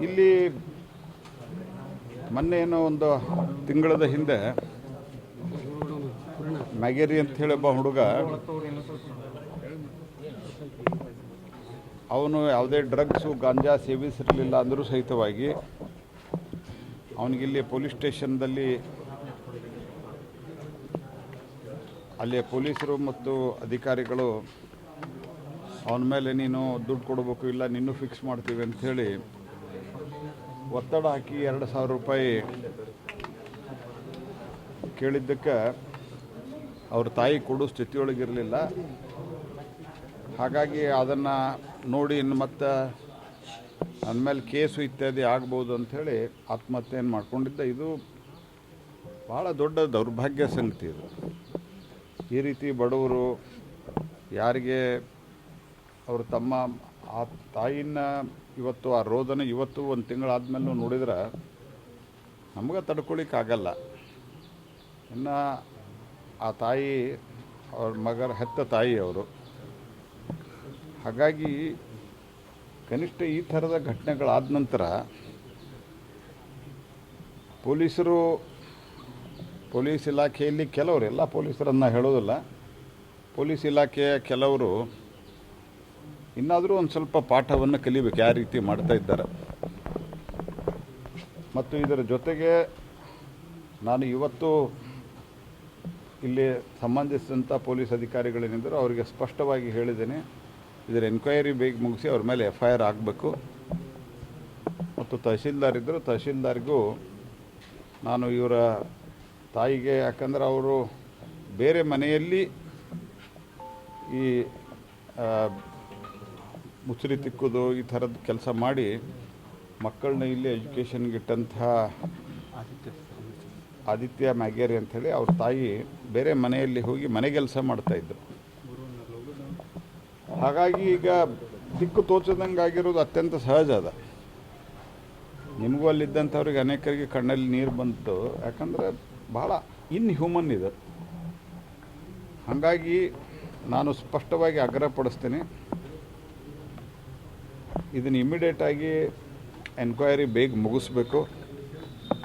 ಇಲ್ಲಿ ಮೊನ್ನೆ ಏನೋ ಒಂದು ತಿಂಗಳದ ಹಿಂದೆ ಮ್ಯಾಗೇರಿ ಅಂತ ಹೇಳಿ ಒಬ್ಬ ಹುಡುಗ, ಅವನು ಯಾವುದೇ ಡ್ರಗ್ಸು ಗಾಂಜಾ ಸೇವಿಸಿರಲಿಲ್ಲ ಅಂದರೂ ಸಹಿತವಾಗಿ ಅವನಿಗಿಲ್ಲಿ ಪೊಲೀಸ್ ಸ್ಟೇಷನ್ದಲ್ಲಿ ಅಲ್ಲಿಯ ಪೊಲೀಸರು ಮತ್ತು ಅಧಿಕಾರಿಗಳು ಅವನ ಮೇಲೆ ನೀನು ದುಡ್ಡು ಕೊಡಬೇಕು, ಇಲ್ಲ ನಿನ್ನೂ ಫಿಕ್ಸ್ ಮಾಡ್ತೀವಿ ಅಂಥೇಳಿ ಒತ್ತಡ ಹಾಕಿ 2,000 ರೂಪಾಯಿ ಕೇಳಿದ್ದಕ್ಕೆ ಅವ್ರ ತಾಯಿ ಕೊಡೋ ಸ್ಥಿತಿಯೊಳಗಿರಲಿಲ್ಲ. ಹಾಗಾಗಿ ಅದನ್ನು ನೋಡಿ ಇನ್ನು ಮತ್ತೆ ನನ್ನ ಮೇಲೆ ಕೇಸು ಇತ್ಯಾದಿ ಆಗ್ಬೋದು ಅಂಥೇಳಿ ಆತ್ಮಹತ್ಯೆಯನ್ನು ಮಾಡ್ಕೊಂಡಿದ್ದ. ಇದು ಭಾಳ ದೊಡ್ಡ ದೌರ್ಭಾಗ್ಯ ಸಂಗತಿ. ಇದು ಈ ರೀತಿ ಬಡವರು ಯಾರಿಗೆ ಅವ್ರ ತಮ್ಮ ಆ ತಾಯಿನ ಇವತ್ತು ಆ ರೋದನ ಇವತ್ತು ಒಂದು ತಿಂಗಳಾದ್ಮೇಲೆ ನೋಡಿದ್ರೆ ನಮ್ಗೆ ತಡ್ಕೊಳಿಕ್ಕಾಗಲ್ಲ. ಇನ್ನು ಆ ತಾಯಿ ಅವ್ರ ಮಗರ ಹೆತ್ತ ತಾಯಿ ಅವರು. ಹಾಗಾಗಿ ಕನಿಷ್ಠ ಈ ಥರದ ಘಟನೆಗಳಾದ ನಂತರ ಪೊಲೀಸ್ ಇಲಾಖೆಯಲ್ಲಿ ಕೆಲವರು, ಎಲ್ಲ ಪೊಲೀಸರನ್ನು ಹೇಳೋದಿಲ್ಲ, ಪೊಲೀಸ್ ಇಲಾಖೆಯ ಕೆಲವರು ಇನ್ನಾದರೂ ಒಂದು ಸ್ವಲ್ಪ ಪಾಠವನ್ನು ಕಲಿಬೇಕು, ಯಾವ ರೀತಿ ಮಾಡ್ತಾ ಇದ್ದಾರೆ. ಮತ್ತು ಇದರ ಜೊತೆಗೆ ನಾನು ಇವತ್ತು ಇಲ್ಲಿ ಸಂಬಂಧಿಸಿದಂಥ ಪೊಲೀಸ್ ಅಧಿಕಾರಿಗಳೇನಿದ್ದರು ಅವರಿಗೆ ಸ್ಪಷ್ಟವಾಗಿ ಹೇಳಿದ್ದೇನೆ, ಇದರ ಎನ್ಕ್ವೈರಿ ಬೇಗ ಮುಗಿಸಿ ಅವ್ರ ಮೇಲೆ FIR ಆಗಬೇಕು. ಮತ್ತು ತಹಶೀಲ್ದಾರ್ ಇದ್ದರು, ತಹಶೀಲ್ದಾರ್ಗೂ ನಾನು ಇವರ ತಾಯಿಗೆ, ಯಾಕಂದ್ರೆ ಅವರು ಬೇರೆ ಮನೆಯಲ್ಲಿ ಈ ಮುಸುರಿ ತಿಕ್ಕೋದು ಈ ಥರದ್ದು ಕೆಲಸ ಮಾಡಿ ಮಕ್ಕಳನ್ನ ಇಲ್ಲಿ ಎಜುಕೇಷನ್ಗೆ ಇಟ್ಟಂತಹ ಆದಿತ್ಯ ಮ್ಯಾಗೇರಿ ಅಂಥೇಳಿ ಅವ್ರ ತಾಯಿ ಬೇರೆ ಮನೆಯಲ್ಲಿ ಹೋಗಿ ಮನೆ ಕೆಲಸ ಮಾಡ್ತಾಯಿದ್ರು. ಹಾಗಾಗಿ ಈಗ ದಿಕ್ಕು ತೋಚದಂಗೆ ಆಗಿರೋದು ಅತ್ಯಂತ ಸಹಜ ಅದ. ನಿಮಗೂ ಅಲ್ಲಿದ್ದಂಥವ್ರಿಗೆ ಅನೇಕರಿಗೆ ಕಣ್ಣಲ್ಲಿ ನೀರು ಬಂತು, ಯಾಕಂದರೆ ಭಾಳ ಇನ್ಹ್ಯೂಮನ್ ಇದು. ಹಾಗಾಗಿ ನಾನು ಸ್ಪಷ್ಟವಾಗಿ ಆಗ್ರಹಪಡಿಸ್ತೀನಿ, ಇದನ್ನು ಇಮಿಡಿಯೇಟಾಗಿ ಎನ್ಕ್ವೈರಿ ಬೇಗ ಮುಗಿಸ್ಬೇಕು.